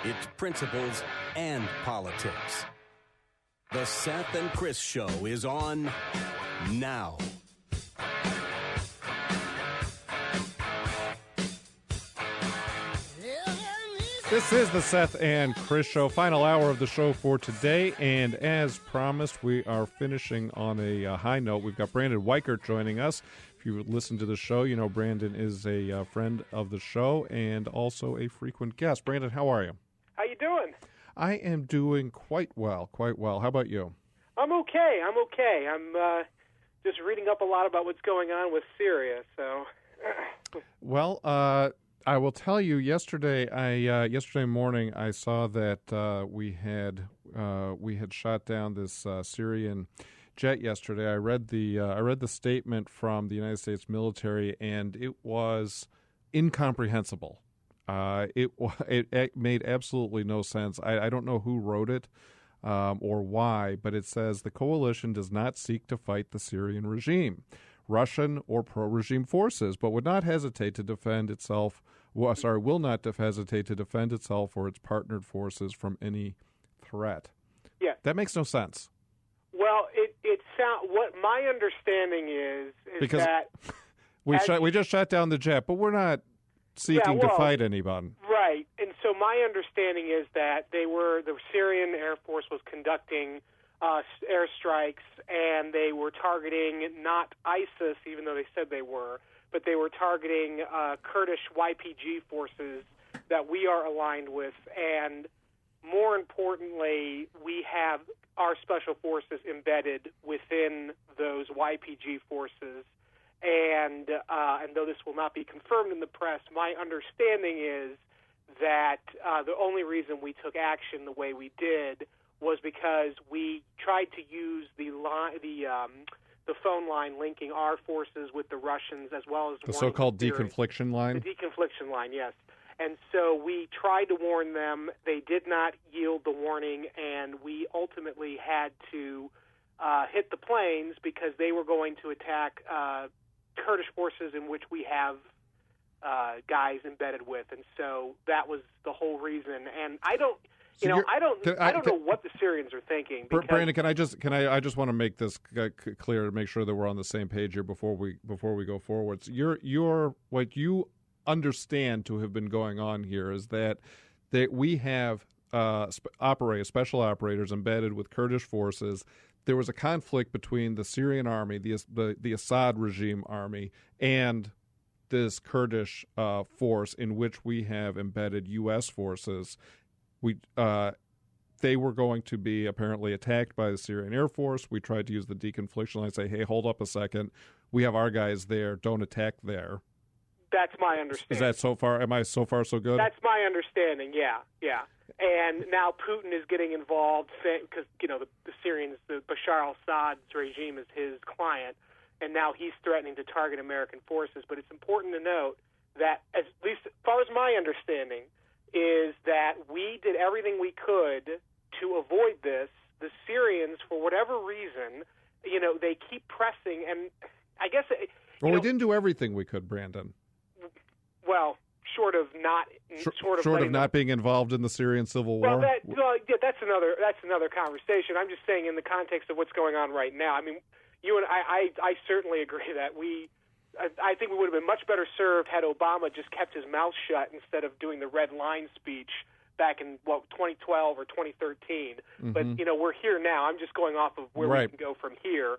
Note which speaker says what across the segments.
Speaker 1: It's principles and politics. The Seth and Chris Show is on now.
Speaker 2: This is the Seth and Chris Show, final hour of the show for today, and as promised, we are finishing on a high note. We've got Brandon Weichert joining us. If you listen to the show, you know Brandon is a friend of the show and also a frequent guest. Brandon, how are you?
Speaker 3: How you doing?
Speaker 2: I am doing quite well. How about you?
Speaker 3: I'm okay. I'm just reading up a lot about what's going on with Syria, so...
Speaker 2: Well, I will tell you. Yesterday morning, I saw that we had shot down this Syrian jet. Yesterday, I read the statement from the United States military, and it was incomprehensible. It made absolutely no sense. I don't know who wrote it or why, but it says the coalition does not seek to fight the Syrian regime, Russian or pro-regime forces, but would not hesitate to defend itself. Will not hesitate to defend itself or its partnered forces from any threat.
Speaker 3: Yeah,
Speaker 2: that makes no sense.
Speaker 3: Well, it sounds. What my understanding is
Speaker 2: because
Speaker 3: that
Speaker 2: we just shot down the jet, but we're not seeking to fight anyone.
Speaker 3: Right, and so my understanding is that the Syrian Air Force was conducting airstrikes, and they were targeting not ISIS, even though they said they were, but they were targeting Kurdish YPG forces that we are aligned with, and more importantly, we have our special forces embedded within those YPG forces. And though this will not be confirmed in the press, my understanding is that the only reason we took action the way we did was because we tried to use the phone line linking our forces with the Russians, as well as
Speaker 2: the so-called deconfliction line.
Speaker 3: The deconfliction line, yes. And so we tried to warn them. They did not yield the warning, and we ultimately had to hit the planes because they were going to attack Kurdish forces in which we have guys embedded with, and so that was the whole reason. And I don't know what the Syrians are thinking.
Speaker 2: Brandon, I just want to make this clear to make sure that we're on the same page here before we go forward. So you're what you understand to have been going on here is that we have special operators embedded with Kurdish forces. There was a conflict between the Syrian army, the Assad regime army, and this Kurdish force in which we have embedded U.S. forces. They were going to be apparently attacked by the Syrian Air Force. We tried to use the deconfliction line, say, hey, hold up a second. We have our guys there. Don't attack there.
Speaker 3: That's my understanding.
Speaker 2: Is that so far? Am I so far so good?
Speaker 3: That's my understanding, yeah. And now Putin is getting involved because, the Syrians, the Bashar al-Assad's regime is his client, and now he's threatening to target American forces. But it's important to note that, at least as far as my understanding, is that we did everything we could to avoid this. The Syrians, for whatever reason, they keep pressing, and I guess...
Speaker 2: we didn't do everything we could, Brandon.
Speaker 3: Well, short of not being involved in the Syrian civil war. That's another conversation. I'm just saying in the context of what's going on right now. I mean, you and I certainly agree that I think we would have been much better served had Obama just kept his mouth shut instead of doing the red line speech back in 2012 or 2013. Mm-hmm. But we're here now. I'm just going off of where we can go from here.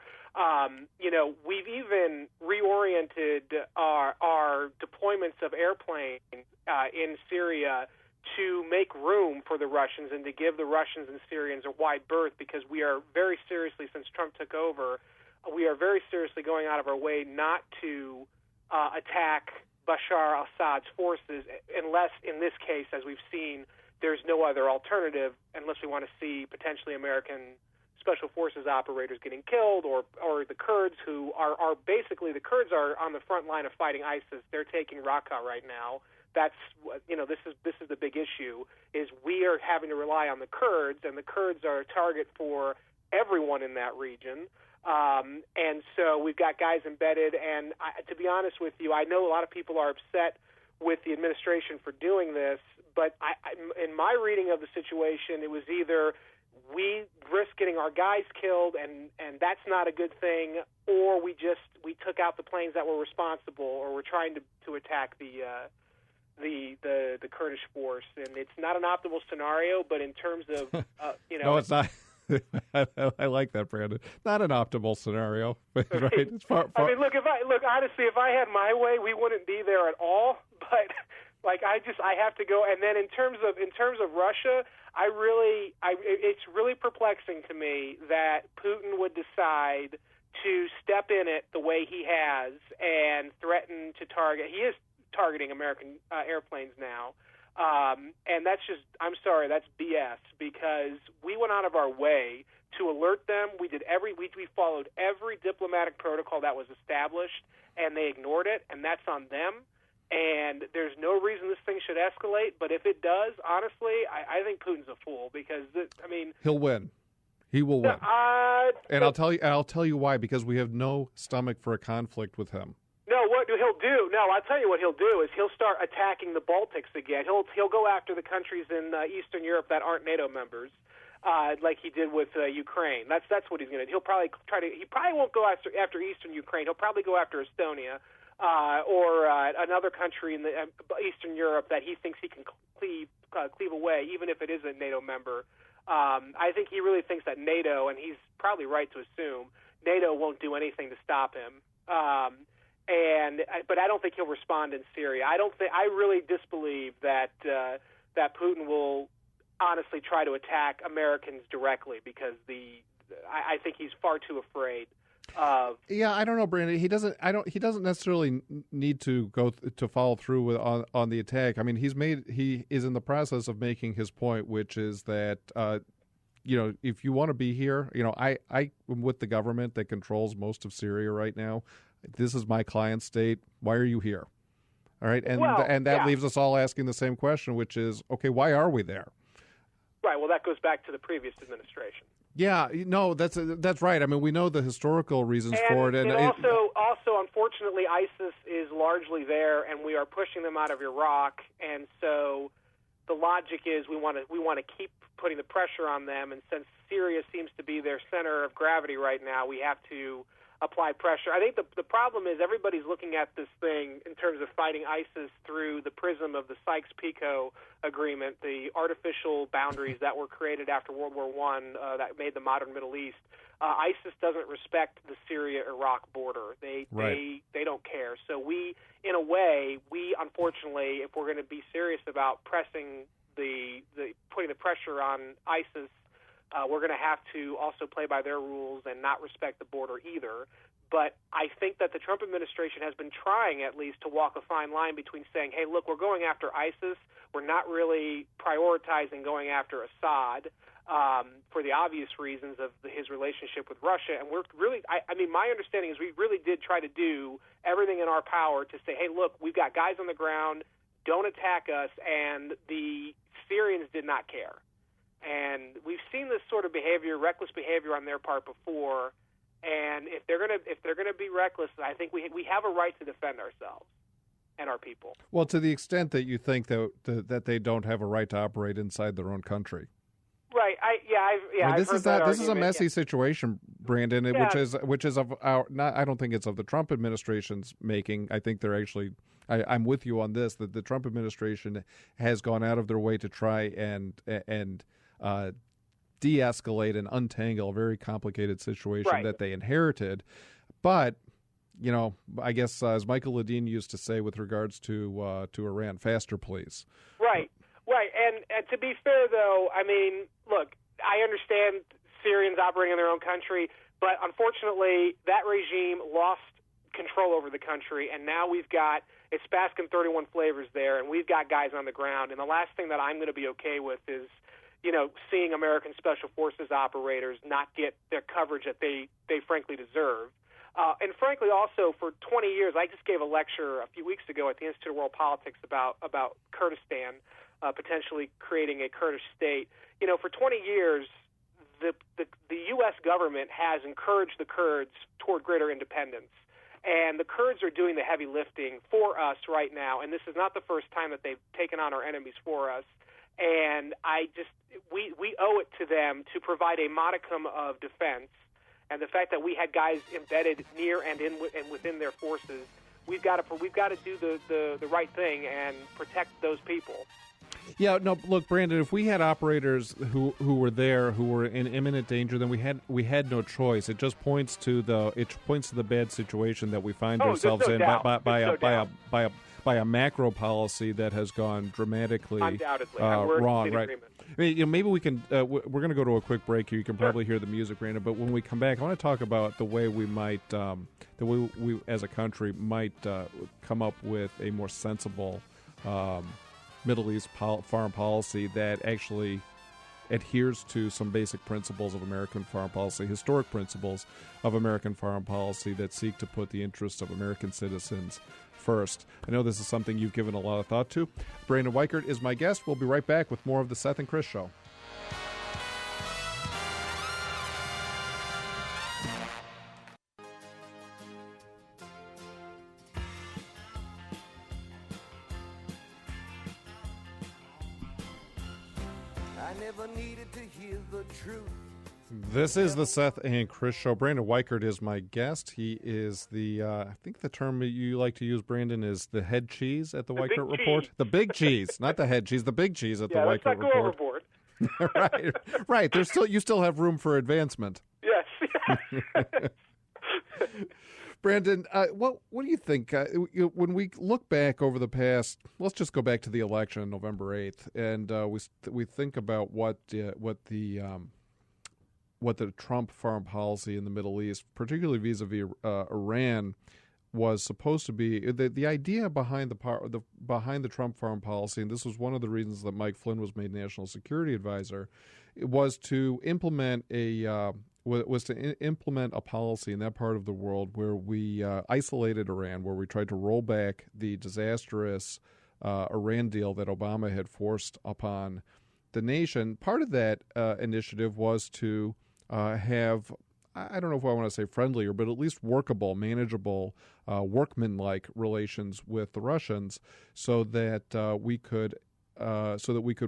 Speaker 3: We've even reoriented our deployments of airplanes in Syria to make room for the Russians and to give the Russians and Syrians a wide berth, because we are very seriously, since Trump took over, we are very seriously going out of our way not to attack Bashar al-Assad's forces unless, in this case, as we've seen, there's no other alternative, unless we want to see potentially American special forces operators getting killed, or the Kurds, who are basically, the Kurds are on the front line of fighting ISIS. They're taking Raqqa right now. That's this is the big issue, is we are having to rely on the Kurds, and the Kurds are a target for everyone in that region. And so we've got guys embedded, and to be honest with you, I know a lot of people are upset with the administration for doing this, But in my reading of the situation, it was either we risk getting our guys killed, and that's not a good thing, or we took out the planes that were responsible, or we're trying to attack the Kurdish force. And it's not an optimal scenario, but in terms of
Speaker 2: no, it's not. I like that, Brandon. Not an optimal scenario, right? It's far.
Speaker 3: I mean, honestly, if I had my way, we wouldn't be there at all. But I have to go. And then in terms of Russia, it's really perplexing to me that Putin would decide to step in it the way he has and threaten to target. He is targeting American airplanes now. And that's I'm sorry, that's BS, because we went out of our way to alert them. We followed every diplomatic protocol that was established, and they ignored it, and that's on them. And there's no reason this thing should escalate, but if it does, honestly, I think Putin's a fool, because
Speaker 2: he'll win. He will win. And I'll tell you why, because we have no stomach for a conflict with him.
Speaker 3: No, what he'll do? No, I'll tell you what he'll do is he'll start attacking the Baltics again. He'll go after the countries in Eastern Europe that aren't NATO members, like he did with Ukraine. That's what he's going to do. He'll probably He probably won't go after Eastern Ukraine. He'll probably go after Estonia or another country in the Eastern Europe that he thinks he can cleave away, even if it is a NATO member. I think he really thinks that NATO, and he's probably right to assume NATO won't do anything to stop him. But I don't think he'll respond in Syria. I really disbelieve that Putin will honestly try to attack Americans directly, because I think he's far too afraid of.
Speaker 2: Yeah, I don't know, Brandon. He doesn't necessarily need to go to follow through with on the attack. I mean, he is in the process of making his point, which is that if you want to be here, I am with the government that controls most of Syria right now. This is my client state. Why are you here? All right, and that leaves us all asking the same question, which is, okay, why are we there?
Speaker 3: Right. Well, that goes back to the previous administration.
Speaker 2: Yeah. No, that's right. I mean, we know the historical reasons for it,
Speaker 3: and also, unfortunately, ISIS is largely there, and we are pushing them out of Iraq, and so the logic is we want to keep putting the pressure on them, and since Syria seems to be their center of gravity right now, we have to apply pressure. I think the problem is everybody's looking at this thing in terms of fighting ISIS through the prism of the Sykes-Picot Agreement, the artificial boundaries that were created after World War I that made the modern Middle East. ISIS doesn't respect the Syria-Iraq border. They don't care. So in a way, unfortunately, if we're going to be serious about pressing putting the pressure on ISIS, we're going to have to also play by their rules and not respect the border either. But I think that the Trump administration has been trying at least to walk a fine line between saying, hey, look, we're going after ISIS. We're not really prioritizing going after Assad for the obvious reasons of his relationship with Russia. And we're really, my understanding is we really did try to do everything in our power to say, hey, look, we've got guys on the ground. Don't attack us. And the Syrians did not care. And we've seen this sort of behavior, reckless behavior on their part before. And if they're gonna be reckless, I think we have a right to defend ourselves and our people.
Speaker 2: Well, to the extent that you think that they don't have a right to operate inside their own country.
Speaker 3: Right.
Speaker 2: This is a messy situation, Brandon, which is of our. Not, I don't think it's of the Trump administration's making. I think they're actually. I'm with you on this. That the Trump administration has gone out of their way to try and de-escalate and untangle a very complicated situation that they inherited. But I guess as Michael Ledeen used to say with regards to Iran, faster, please.
Speaker 3: Right. And to be fair, though, I mean, look, I understand Syrians operating in their own country, but unfortunately, that regime lost control over the country, and now it's basking 31 flavors there, and we've got guys on the ground. And the last thing that I'm going to be okay with is, seeing American Special Forces operators not get their coverage that they frankly deserve. And frankly, also, for 20 years, I just gave a lecture a few weeks ago at the Institute of World Politics about Kurdistan, potentially creating a Kurdish state. For 20 years, the U.S. government has encouraged the Kurds toward greater independence. And the Kurds are doing the heavy lifting for us right now, and this is not the first time that they've taken on our enemies for us. And we owe it to them to provide a modicum of defense. And the fact that we had guys embedded near and within their forces, we've got to do the right thing and protect those people.
Speaker 2: Yeah, no, look, Brandon, if we had operators who were there who were in imminent danger, then we had no choice. It just points to the bad situation that we find ourselves in by a macro policy that has gone dramatically wrong. Right? I mean, maybe we can. We're going to go to a quick break here. You can probably hear the music, Brandon. But when we come back, I want to talk about the way we might, we as a country might come up with a more sensible Middle East foreign policy that actually adheres to some basic principles of American foreign policy, historic principles of American foreign policy that seek to put the interests of American citizens first. I know this is something you've given a lot of thought to. Brandon Weichert is my guest. We'll be right back with more of the Seth and Chris Show. This is the Seth and Chris Show. Brandon Weichert is my guest. He is I think the term you like to use, Brandon, is the head cheese at the Weichert Report.
Speaker 3: Cheese.
Speaker 2: The big cheese, not the head cheese, the big cheese at the Weichert Report. Right. You still have room for advancement.
Speaker 3: Yes.
Speaker 2: Brandon, what do you think? When we look back over the past, let's just go back to the election on November 8th, and we think about what the Trump foreign policy in the Middle East, particularly vis-a-vis Iran, was supposed to be. The idea behind the Trump foreign policy, and this was one of the reasons that Mike Flynn was made National Security Advisor, was to implement a policy in that part of the world where we isolated Iran, where we tried to roll back the disastrous Iran deal that Obama had forced upon the nation. Part of that initiative was to have, I don't know if I want to say friendlier, but at least workable, manageable, workmanlike relations with the Russians, so that we could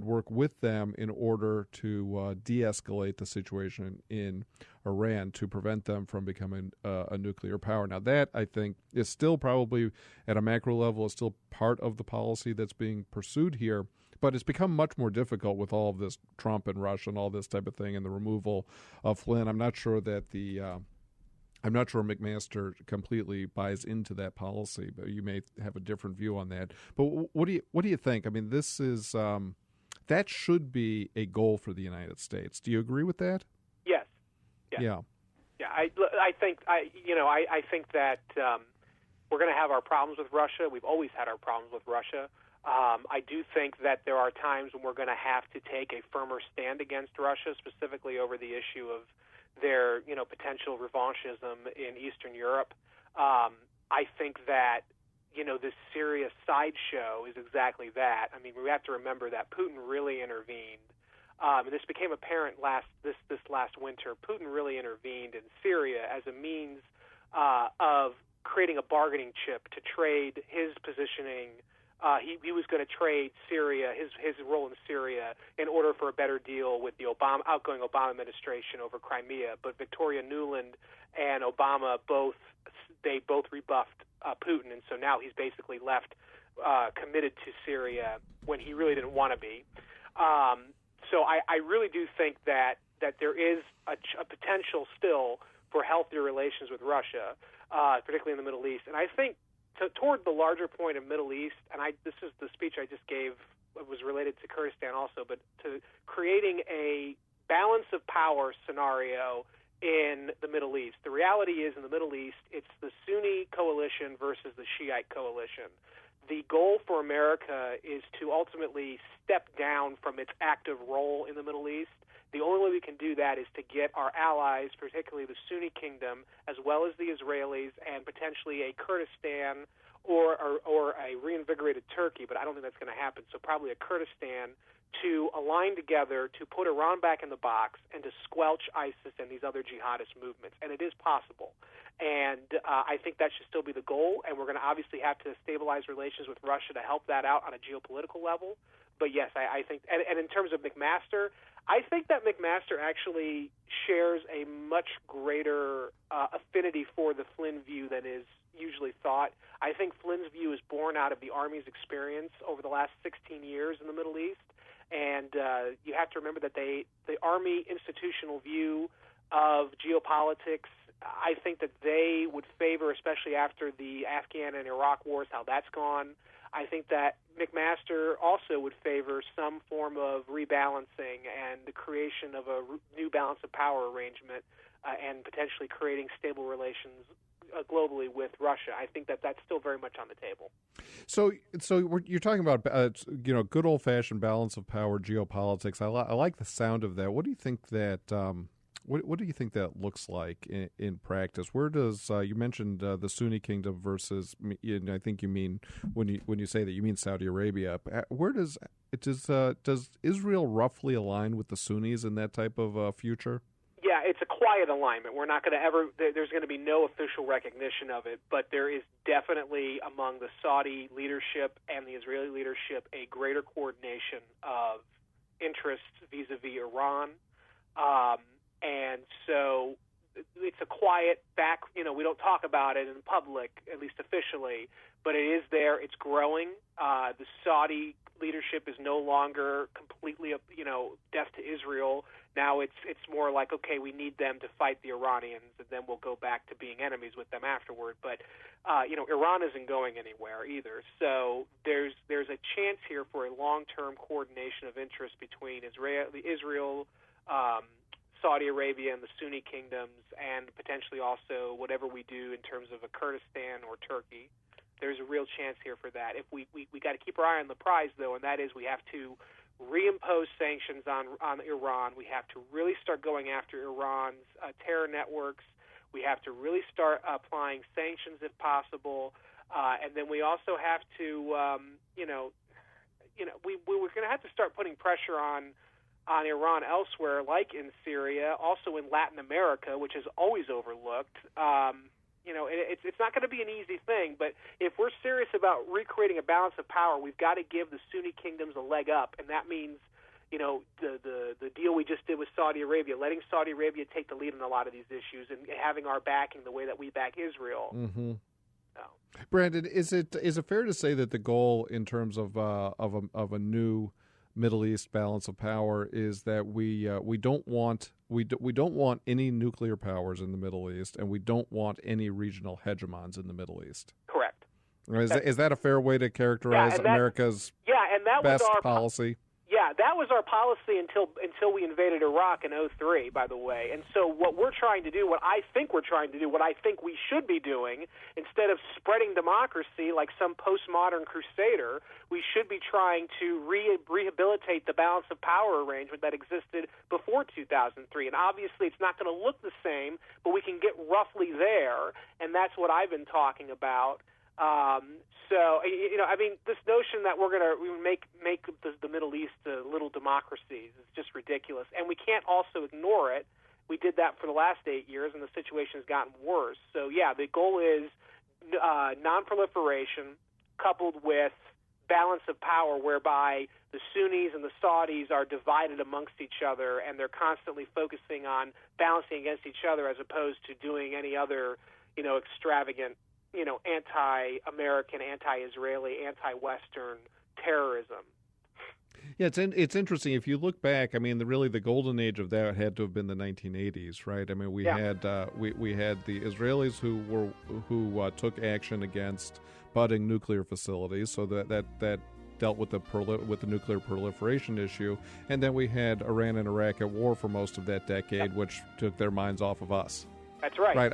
Speaker 2: work with them in order to de-escalate the situation in Iran, to prevent them from becoming a nuclear power. Now, that, I think, is still probably, at a macro level, is still part of the policy that's being pursued here. But it's become much more difficult with all of this Trump and Russia and all this type of thing, and the removal of Flynn. I'm not sure McMaster completely buys into that policy, but you may have a different view on that. But what do you think? I mean, this is that should be a goal for the United States. Do you agree with that?
Speaker 3: Yes.
Speaker 2: Yeah.
Speaker 3: I think that we're going to have our problems with Russia. We've always had our problems with Russia. I do think that there are times when we're going to have to take a firmer stand against Russia, specifically over the issue of their, potential revanchism in Eastern Europe. I think that, this Syria sideshow is exactly that. I mean, we have to remember that Putin really intervened. And this became apparent this last winter. Putin really intervened in Syria as a means of creating a bargaining chip to trade his positioning. He was going to trade Syria, his role in Syria, in order for a better deal with the outgoing Obama administration over Crimea. But Victoria Nuland and Obama both rebuffed Putin, and so now he's basically left committed to Syria when he really didn't want to be. So I really do think that there is a potential still for healthier relations with Russia, particularly in the Middle East. And I think toward the larger point of Middle East, and this is the speech I just gave, it was related to Kurdistan also, but to creating a balance of power scenario in the Middle East. The reality is in the Middle East, it's the Sunni coalition versus the Shiite coalition. The goal for America is to ultimately step down from its active role in the Middle East. The only way we can do that is to get our allies, particularly the Sunni kingdom, as well as the Israelis, and potentially a Kurdistan or a reinvigorated Turkey, but I don't think that's going to happen, so probably a Kurdistan, to align together to put Iran back in the box and to squelch ISIS and these other jihadist movements. And it is possible. And I think that should still be the goal, and we're going to obviously have to stabilize relations with Russia to help that out on a geopolitical level. But yes, I think, and in terms of McMaster, I think that McMaster actually shares a much greater affinity for the Flynn view than is usually thought. I think Flynn's view is born out of the Army's experience over the last 16 years in the Middle East, and you have to remember that the Army institutional view of geopolitics, I think that they would favor, especially after the Afghan and Iraq wars, how that's gone. I think that McMaster also would favor some form of rebalancing and the creation of a new balance of power arrangement and potentially creating stable relations globally with Russia. I think that that's still very much on the table.
Speaker 2: So you're talking about good old-fashioned balance of power geopolitics. I like the sound of that. What do you think that what do you think that looks like in practice? Where does you mentioned the Sunni kingdom versus? I think you mean when you say that you mean Saudi Arabia. Where does Israel roughly align with the Sunnis in that type of future?
Speaker 3: Yeah, it's a quiet alignment. We're not going to ever. There's going to be no official recognition of it, but there is definitely among the Saudi leadership and the Israeli leadership a greater coordination of interests vis-a-vis Iran. And so it's a quiet back, we don't talk about it in public, at least officially, but it is there. It's growing. The Saudi leadership is no longer completely, deaf to Israel. Now it's more like, okay, we need them to fight the Iranians, and then we'll go back to being enemies with them afterward. But, Iran isn't going anywhere either. So there's a chance here for a long-term coordination of interests between Israel, Saudi Arabia and the Sunni kingdoms, and potentially also whatever we do in terms of a Kurdistan or Turkey. There's a real chance here for that. If we got to keep our eye on the prize, though, and that is we have to reimpose sanctions on Iran. We have to really start going after Iran's terror networks. We have to really start applying sanctions if possible, and then we also have to, we're going to have to start putting pressure on Iran elsewhere, like in Syria, also in Latin America, which is always overlooked. It's not going to be an easy thing, but if we're serious about recreating a balance of power, we've got to give the Sunni kingdoms a leg up, and that means, the deal we just did with Saudi Arabia, letting Saudi Arabia take the lead on a lot of these issues and having our backing the way that we back Israel.
Speaker 2: Mm-hmm. Brandon, is it fair to say that the goal in terms of a new Middle East balance of power is that we don't want any nuclear powers in the Middle East, and we don't want any regional hegemons in the Middle East?
Speaker 3: Correct.
Speaker 2: Is that a fair way to characterize America's best policy?
Speaker 3: Yeah, that was our policy until we invaded Iraq in 2003, by the way. And so what we're trying to do, what I think we're trying to do, what I think we should be doing, instead of spreading democracy like some postmodern crusader, we should be trying to rehabilitate the balance of power arrangement that existed before 2003. And obviously it's not going to look the same, but we can get roughly there, and that's what I've been talking about. This notion that we're going to make the Middle East little democracies is just ridiculous. And we can't also ignore it. We did that for the last 8 years, and the situation has gotten worse. So, yeah, the goal is non-proliferation coupled with balance of power, whereby the Sunnis and the Saudis are divided amongst each other, and they're constantly focusing on balancing against each other as opposed to doing any other, extravagant, anti-American, anti-Israeli, anti-Western terrorism.
Speaker 2: Yeah, it's interesting. If you look back, the golden age of that had to have been the 1980s, right? We had the Israelis who took action against budding nuclear facilities, so that dealt with the nuclear proliferation issue, and then we had Iran and Iraq at war for most of that decade, which took their minds off of us.
Speaker 3: That's right.
Speaker 2: Right.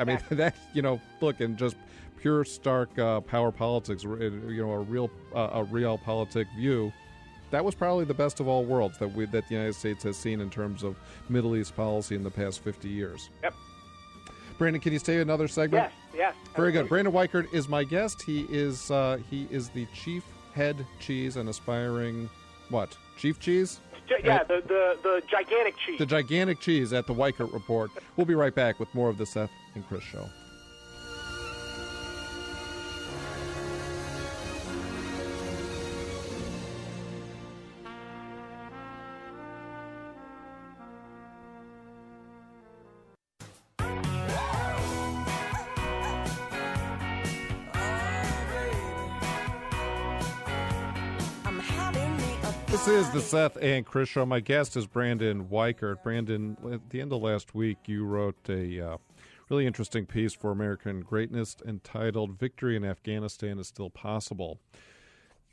Speaker 2: Look, in just pure stark power politics, a realpolitik view, that was probably the best of all worlds that the United States has seen in terms of Middle East policy in the past 50 years.
Speaker 3: Yep.
Speaker 2: Brandon, can you stay another segment?
Speaker 3: Yes.
Speaker 2: Very good. Brandon Weichert is my guest. He is the chief head cheese and aspiring chief cheese?
Speaker 3: The gigantic cheese.
Speaker 2: The gigantic cheese at the Weichert Report. We'll be right back with more of the Seth and Chris Show. This is the Seth and Chris Show. My guest is Brandon Weichert. Brandon, at the end of last week, you wrote a really interesting piece for American Greatness entitled "Victory in Afghanistan is Still Possible."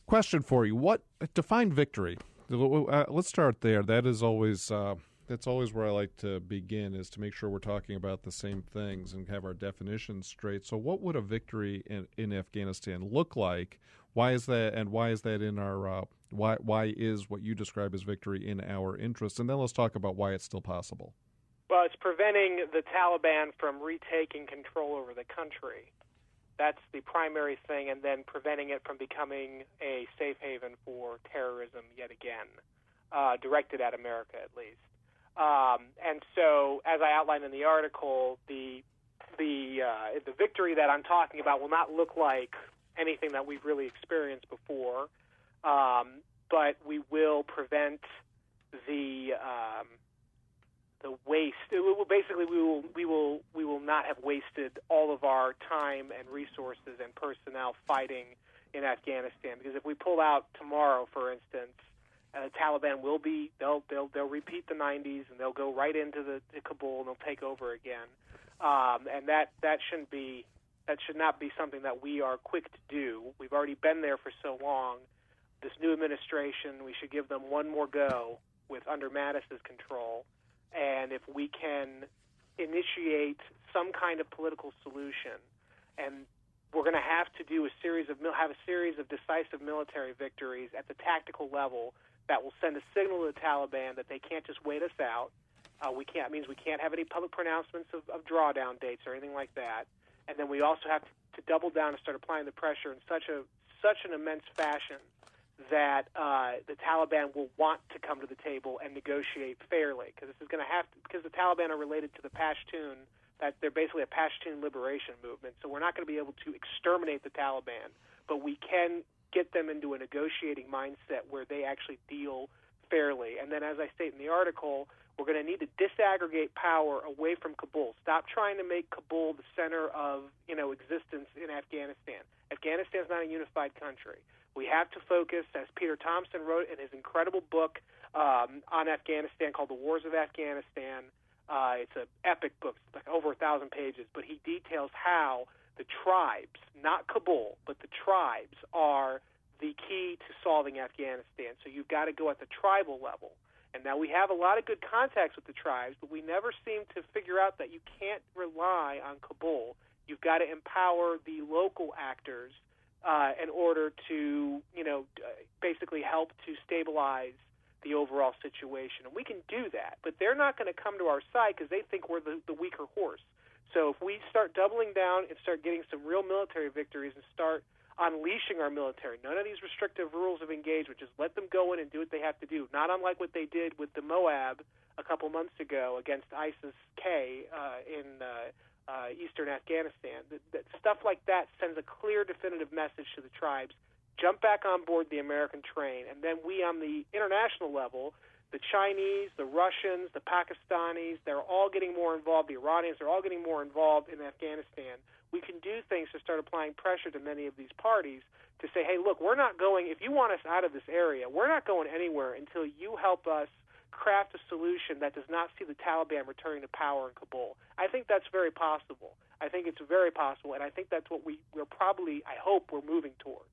Speaker 2: Question for you: define victory? Let's start there. That's always where I like to begin, is to make sure we're talking about the same things and have our definitions straight. So, what would a victory in Afghanistan look like? Why is that? And why is that in our? Why is what you describe as victory in our interest? And then let's talk about why it's still possible.
Speaker 3: Well, it's preventing the Taliban from retaking control over the country. That's the primary thing, and then preventing it from becoming a safe haven for terrorism yet again, directed at America at least. And so, as I outlined in the article, the victory that I'm talking about will not look like anything that we've really experienced before, but we will prevent the waste. We will not have wasted all of our time and resources and personnel fighting in Afghanistan. Because if we pull out tomorrow, for instance, the Taliban they'll repeat the 90s and they'll go right into Kabul and they'll take over again. And that should not be something that we are quick to do. We've already been there for so long. This new administration, we should give them one more go under Mattis's control. And if we can initiate some kind of political solution, and we're going to have to do a series of decisive military victories at the tactical level that will send a signal to the Taliban that they can't just wait us out. It means we can't have any public pronouncements of drawdown dates or anything like that. And then we also have to double down and start applying the pressure in such an immense fashion that the Taliban will want to come to the table and negotiate fairly, because this is going to because the Taliban are related to the Pashtun. That they're basically a Pashtun liberation movement. So we're not going to be able to exterminate the Taliban, but we can get them into a negotiating mindset where they actually deal fairly. And then, as I state in the article, we're going to need to disaggregate power away from Kabul. Stop trying to make Kabul the center of existence in Afghanistan. Afghanistan is not a unified country. We have to focus, as Peter Thompson wrote in his incredible book on Afghanistan called The Wars of Afghanistan. It's an epic book, it's like over 1,000 pages, but he details how the tribes, not Kabul, but the tribes are the key to solving Afghanistan. So you've got to go at the tribal level. And now we have a lot of good contacts with the tribes, but we never seem to figure out that you can't rely on Kabul. You've got to empower the local actors in order to, basically help to stabilize the overall situation. And we can do that, but they're not going to come to our side because they think we're the weaker horse. So if we start doubling down and start getting some real military victories and start unleashing our military, none of these restrictive rules of engagement, just let them go in and do what they have to do, not unlike what they did with the Moab a couple months ago against ISIS-K in eastern Afghanistan. That stuff like that sends a clear, definitive message to the tribes. Jump back on board the American train, and then we on the international level, the Chinese, the Russians, the Pakistanis, they're all getting more involved. The Iranians are all getting more involved in Afghanistan. We can do things to start applying pressure to many of these parties to say, hey, look, we're not going, if you want us out of this area, we're not going anywhere until you help us craft a solution that does not see the Taliban returning to power in Kabul. I think that's very possible. I think it's very possible, and I think that's what we're probably, I hope, we're moving toward.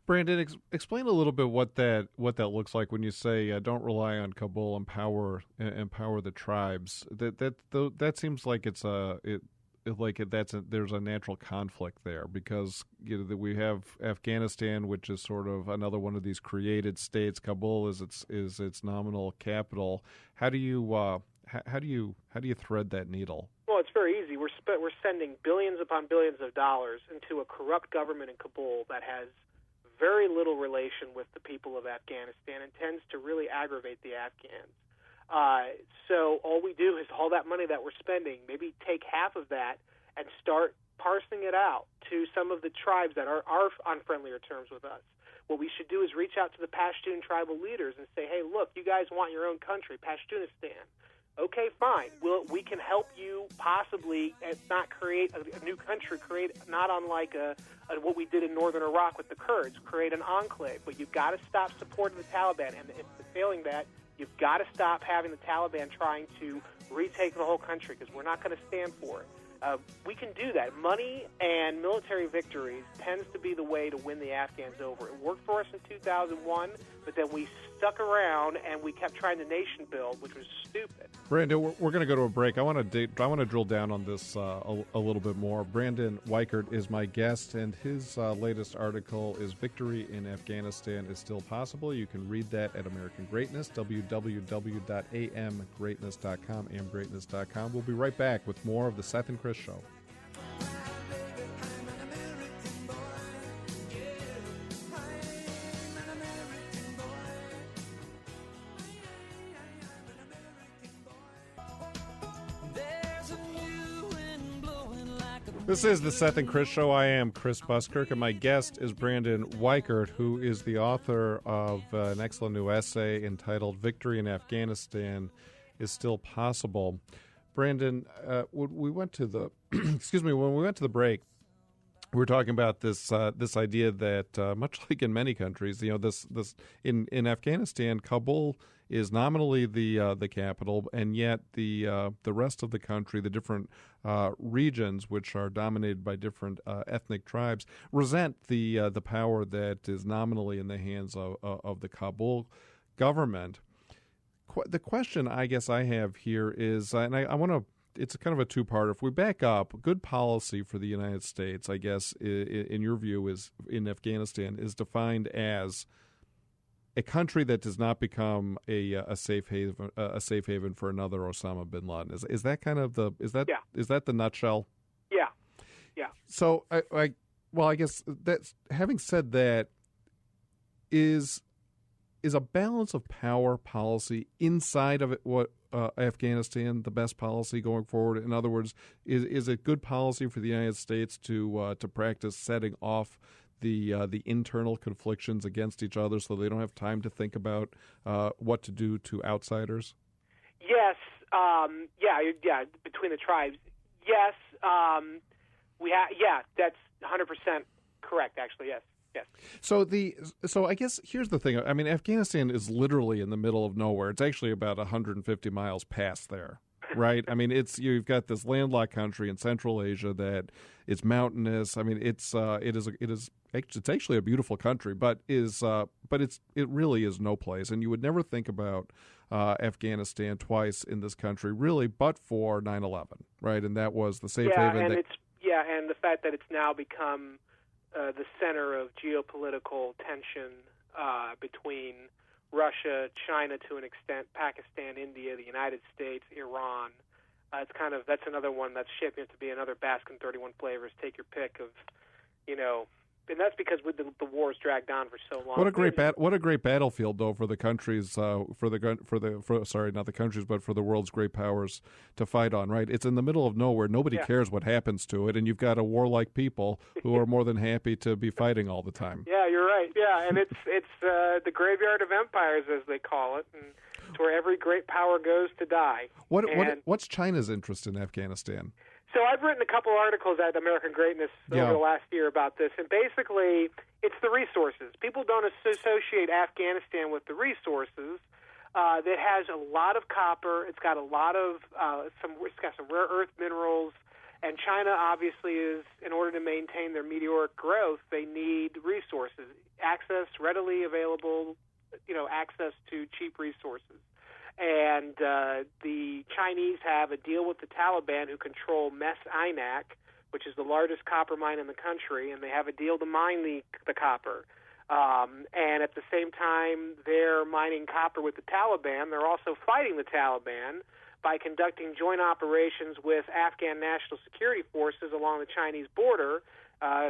Speaker 2: Brandon, explain a little bit what that looks like when you say don't rely on Kabul, empower the tribes. That seems like there's a natural conflict there, because we have Afghanistan, which is sort of another one of these created states. Kabul is its nominal capital. How do you thread that needle?
Speaker 3: Well, it's very easy. We're sending billions upon billions of dollars into a corrupt government in Kabul that has very little relation with the people of Afghanistan and tends to really aggravate the Afghans. So all we do is all that money that we're spending, maybe take half of that and start parsing it out to some of the tribes that are on friendlier terms with us. What we should do is reach out to the Pashtun tribal leaders and say, hey, look, you guys want your own country, Pashtunistan. okay, fine. We can help you possibly not create a new country, create not unlike what we did in northern Iraq with the Kurds, create an enclave. But you've got to stop supporting the Taliban, and if failing that, you've got to stop having the Taliban trying to retake the whole country, because we're not going to stand for it. We can do that. Money and military victories tends to be the way to win the Afghans over. It worked for us in 2001, but then we stuck around and we kept trying to nation build, which was stupid.
Speaker 2: Brandon, we're going to go to a break. I want to drill down on this a little bit more. Brandon Weichert is my guest, and his latest article is "Victory in Afghanistan is Still Possible." You can read that at American Greatness, www.amgreatness.com, amgreatness.com. We'll be right back with more of the Seth and Chris Show. This is the Seth and Chris Show. I am Chris Buskirk, and my guest is Brandon Weichert, who is the author of an excellent new essay entitled "Victory in Afghanistan is Still Possible." Brandon, we went to the when we went to the break, we were talking about this idea that much like in many countries, this in Afghanistan, Kabul is nominally the capital, and yet the rest of the country, the different regions which are dominated by different ethnic tribes, resent the power that is nominally in the hands of the Kabul government. The question I guess I have here is, and I want to, it's kind of a two-part. If we back up, good policy for the United States, I guess, in your view, is in Afghanistan is defined as a country that does not become a safe haven for another Osama bin Laden. Is that kind of is that the nutshell?
Speaker 3: Yeah.
Speaker 2: So I guess that's, having said that, is a balance of power policy inside of it Afghanistan the best policy going forward? In other words, is it good policy for the United States to practice setting off the internal conflictions against each other so they don't have time to think about what to do to outsiders?
Speaker 3: Yes. Between the tribes. Yes. That's 100% correct. Actually, yes. Yes.
Speaker 2: So I guess here's the thing. I mean, Afghanistan is literally in the middle of nowhere. It's actually about 150 miles past there, right? I mean, you've got this landlocked country in Central Asia that it's mountainous. I mean, it's actually a beautiful country, but it really is no place. And you would never think about Afghanistan twice in this country, really, but for 9/11, right? And that was the safe haven.
Speaker 3: And the fact that it's now become the center of geopolitical tension between Russia, China to an extent, Pakistan, India, the United States, Iran. That's another one that's shaping up to be another Baskin 31 flavors. Take your pick of, and that's because the war's dragged on for so long.
Speaker 2: What a great battlefield though for the countries, not the countries, but for the world's great powers to fight on. Right, it's in the middle of nowhere. Nobody cares what happens to it, and you've got a warlike people who are more than happy to be fighting all the time.
Speaker 3: Yeah, you're right. Yeah, and it's the graveyard of empires, as they call it, and it's where every great power goes to die.
Speaker 2: What's China's interest in Afghanistan?
Speaker 3: So I've written a couple articles at American Greatness over the last year about this, and basically it's the resources. People don't associate Afghanistan with the resources. That has a lot of copper. It's got a lot of it's got some rare earth minerals, and China obviously is, in order to maintain their meteoric growth, they need resources, readily available, access to cheap resources. And the Chinese have a deal with the Taliban, who control Mes Aynak, which is the largest copper mine in the country, and they have a deal to mine the copper. And at the same time they're mining copper with the Taliban, they're also fighting the Taliban by conducting joint operations with Afghan National Security Forces along the Chinese border,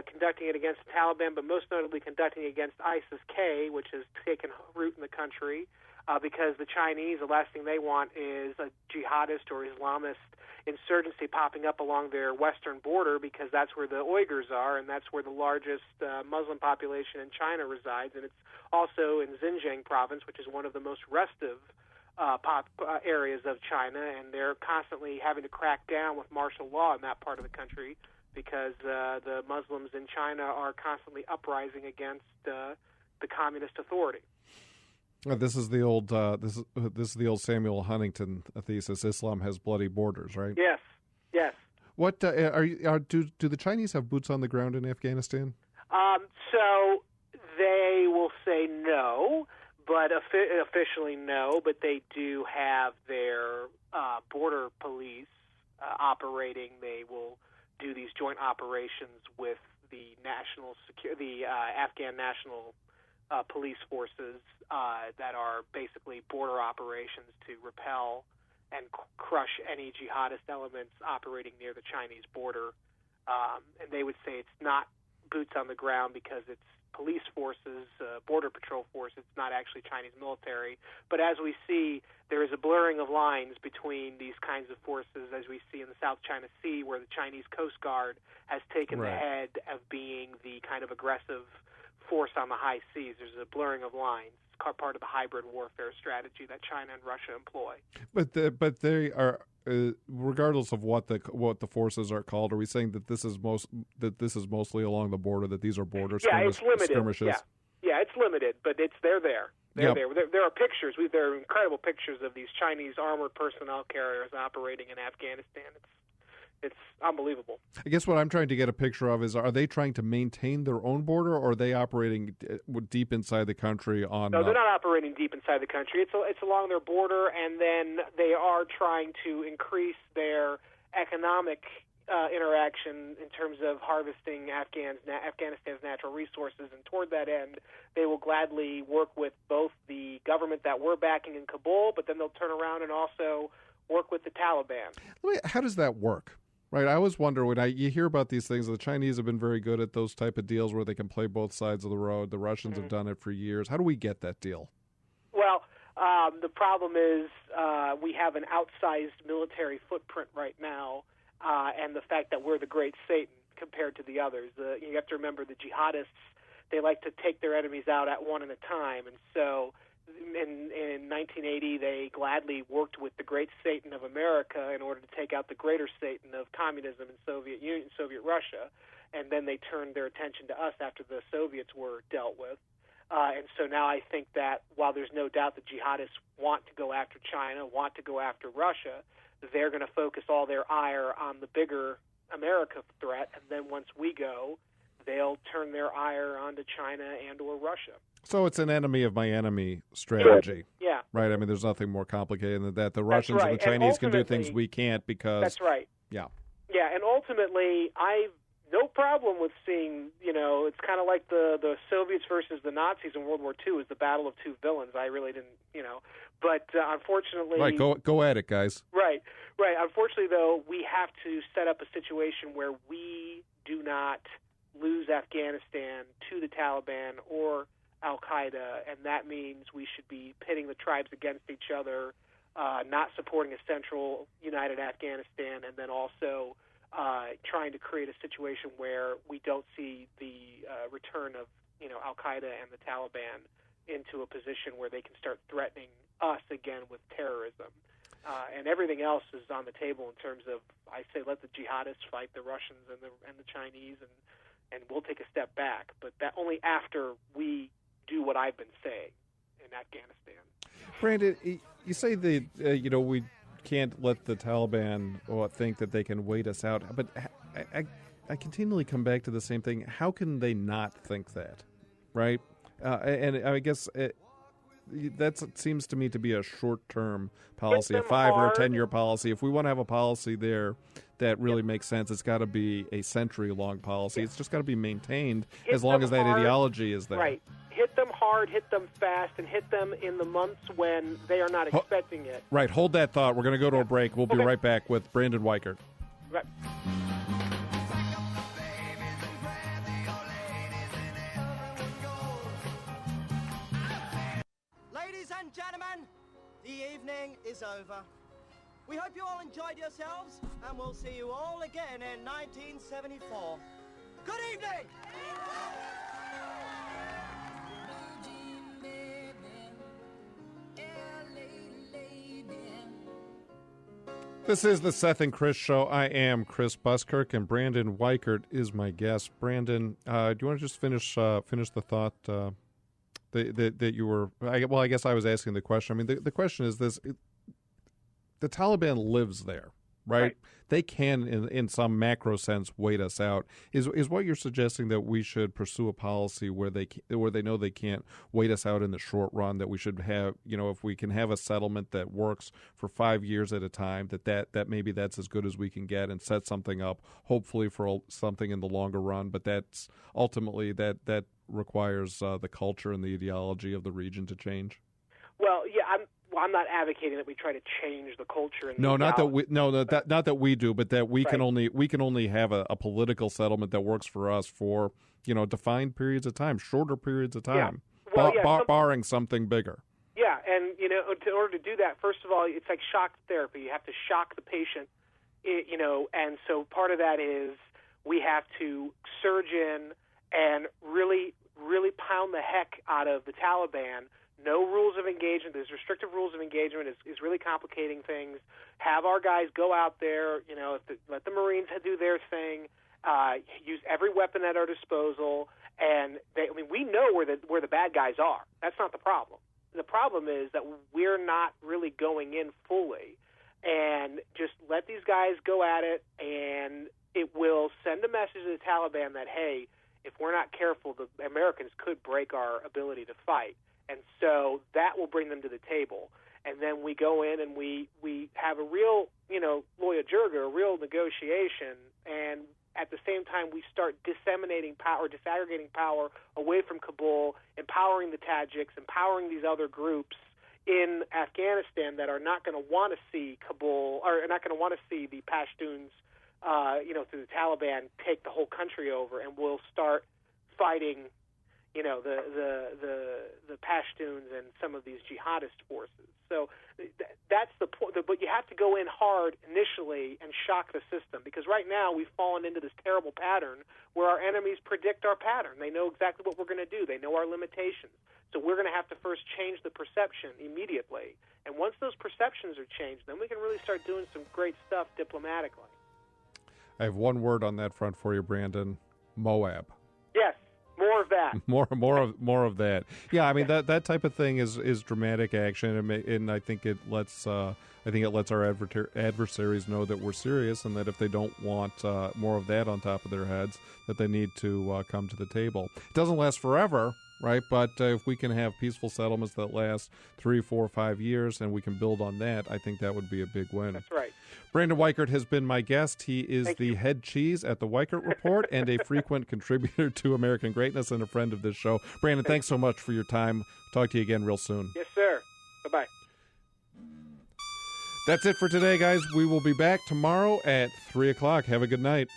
Speaker 3: conducting it against the Taliban, but most notably conducting it against ISIS-K, which has taken root in the country. Because the Chinese, the last thing they want is a jihadist or Islamist insurgency popping up along their western border, because that's where the Uyghurs are, and that's where the largest Muslim population in China resides. And it's also in Xinjiang province, which is one of the most restive areas of China, and they're constantly having to crack down with martial law in that part of the country because the Muslims in China are constantly uprising against the communist authority.
Speaker 2: This is the old this is the old Samuel Huntington thesis. Islam has bloody borders, right?
Speaker 3: Yes. Yes.
Speaker 2: What do the Chinese have boots on the ground in Afghanistan?
Speaker 3: So they will say no, but officially no. But they do have their border police operating. They will do these joint operations with the Afghan national police forces that are basically border operations to repel and crush any jihadist elements operating near the Chinese border. And they would say it's not boots on the ground because it's police forces, border patrol force. It's not actually Chinese military. But as we see, there is a blurring of lines between these kinds of forces, as we see in the South China Sea, where the Chinese Coast Guard has taken the head of being the kind of aggressive force on the high seas. There's a blurring of lines. It's part of the hybrid warfare strategy that China and Russia employ.
Speaker 2: But they are, regardless of what the forces are called. Are we saying that this is mostly along the border? That these are border
Speaker 3: it's limited.
Speaker 2: skirmishes?
Speaker 3: Yeah, it's limited, but they're there. They're there. There are pictures. There are incredible pictures of these Chinese armored personnel carriers operating in Afghanistan. It's unbelievable.
Speaker 2: I guess what I'm trying to get a picture of is, are they trying to maintain their own border, or are they operating deep inside the country? No,
Speaker 3: they're not operating deep inside the country. It's along their border, and then they are trying to increase their economic interaction in terms of harvesting Afghanistan's natural resources. And toward that end, they will gladly work with both the government that we're backing in Kabul, but then they'll turn around and also work with the Taliban.
Speaker 2: How does that work? Right, I always wonder when you hear about these things. The Chinese have been very good at those type of deals where they can play both sides of the road. The Russians have done it for years. How do we get that deal?
Speaker 3: Well, the problem is we have an outsized military footprint right now, and the fact that we're the great Satan compared to the others. You have to remember the jihadists, they like to take their enemies out at one at a time, and so in 1980, they gladly worked with the great Satan of America in order to take out the greater Satan of communism in Soviet Union, Soviet Russia, and then they turned their attention to us after the Soviets were dealt with. And so now I think that while there's no doubt the jihadists want to go after China, want to go after Russia, they're going to focus all their ire on the bigger America threat, and then once we go, they'll turn their ire onto China and or Russia.
Speaker 2: So it's an enemy of my enemy strategy.
Speaker 3: Yeah.
Speaker 2: Right? I mean, there's nothing more complicated than that. The Russians and the Chinese can do things we can't because...
Speaker 3: That's right.
Speaker 2: Yeah.
Speaker 3: Yeah, and ultimately, I've no problem with seeing, it's kind of like the Soviets versus the Nazis in World War II is the battle of two villains. I really didn't, but unfortunately...
Speaker 2: Right, go at it, guys.
Speaker 3: Right. Unfortunately, though, we have to set up a situation where we do not lose Afghanistan to the Taliban or Al-Qaeda, and that means we should be pitting the tribes against each other, not supporting a central united Afghanistan, and then also trying to create a situation where we don't see the return of Al-Qaeda and the Taliban into a position where they can start threatening us again with terrorism. And everything else is on the table in terms of, I say, let the jihadists fight the Russians and the Chinese, and we'll take a step back. But that only after we do what I've been saying in Afghanistan.
Speaker 2: Brandon, you say we can't let the Taliban think that they can wait us out, but I continually come back to the same thing. How can they not think that, right? And I guess that seems to me to be a short-term policy, a 5 or a 10-year policy. If we want to have a policy there that really makes sense, it's got to be a century-long policy. It's just got to be maintained as long as that ideology is there.
Speaker 3: Right. Hit them hard, hit them fast, and hit them in the months when they are not expecting it.
Speaker 2: Right. Hold that thought. We're going to go to a break. We'll be right back with Brandon Weichert.
Speaker 3: Right.
Speaker 4: Ladies and gentlemen, the evening is over. We hope you all enjoyed yourselves, and we'll see you all again in 1974. Good evening! LA lady.
Speaker 2: This is the Seth and Chris Show. I am Chris Buskirk, and Brandon Weichert is my guest. Brandon, do you want to just finish the thought that you were? I guess I was asking the question. I mean, the question is this: the Taliban lives there, right? They can, in some macro sense, wait us out. Is what you're suggesting that we should pursue a policy where they know they can't wait us out in the short run? That we should have, if we can have a settlement that works for 5 years at a time, that maybe that's as good as we can get, and set something up, hopefully for something in the longer run. But that's ultimately that requires the culture and the ideology of the region to change.
Speaker 3: Well, yeah, I'm not advocating that we try to change the culture. And
Speaker 2: not that we do, but that we can only have a political settlement that works for us for defined periods of time, shorter periods of time, barring something bigger.
Speaker 3: Yeah, and in order to do that, first of all, it's like shock therapy. You have to shock the patient, and so part of that is we have to surge in and really, really pound the heck out of the Taliban. No rules of engagement. There's restrictive rules of engagement. Is really complicating things. Have our guys go out there. Let the Marines do their thing. Use every weapon at our disposal. And we know where the bad guys are. That's not the problem. The problem is that we're not really going in fully, and just let these guys go at it. And it will send a message to the Taliban that, hey, if we're not careful, the Americans could break our ability to fight. And so that will bring them to the table. And then we go in and we have a real, loya jirga, a real negotiation. And at the same time, we start disseminating power, disaggregating power away from Kabul, empowering the Tajiks, empowering these other groups in Afghanistan that are not going to want to see Kabul, or are not going to want to see the Pashtuns, through the Taliban take the whole country over, and we'll start fighting the Pashtuns and some of these jihadist forces. So that's the point. But you have to go in hard initially and shock the system, because right now we've fallen into this terrible pattern where our enemies predict our pattern. They know exactly what we're going to do. They know our limitations. So we're going to have to first change the perception immediately. And once those perceptions are changed, then we can really start doing some great stuff diplomatically.
Speaker 2: I have one word on that front for you, Brandon: Moab.
Speaker 3: Yes. More of that.
Speaker 2: More of that. Yeah, I mean that type of thing is dramatic action, and I think it lets our adversaries know that we're serious, and that if they don't want more of that on top of their heads, that they need to come to the table. It doesn't last forever, right? But if we can have peaceful settlements that last 3, 4, 5 years, and we can build on that, I think that would be a big win.
Speaker 3: That's right.
Speaker 2: Brandon Weichert has been my guest. He is the head cheese at the Weichert Report and a frequent contributor to American Greatness and a friend of this show. Brandon, thanks so much for your time. Talk to you again real soon.
Speaker 3: Yes, sir. Bye-bye.
Speaker 2: That's it for today, guys. We will be back tomorrow at 3 o'clock. Have a good night.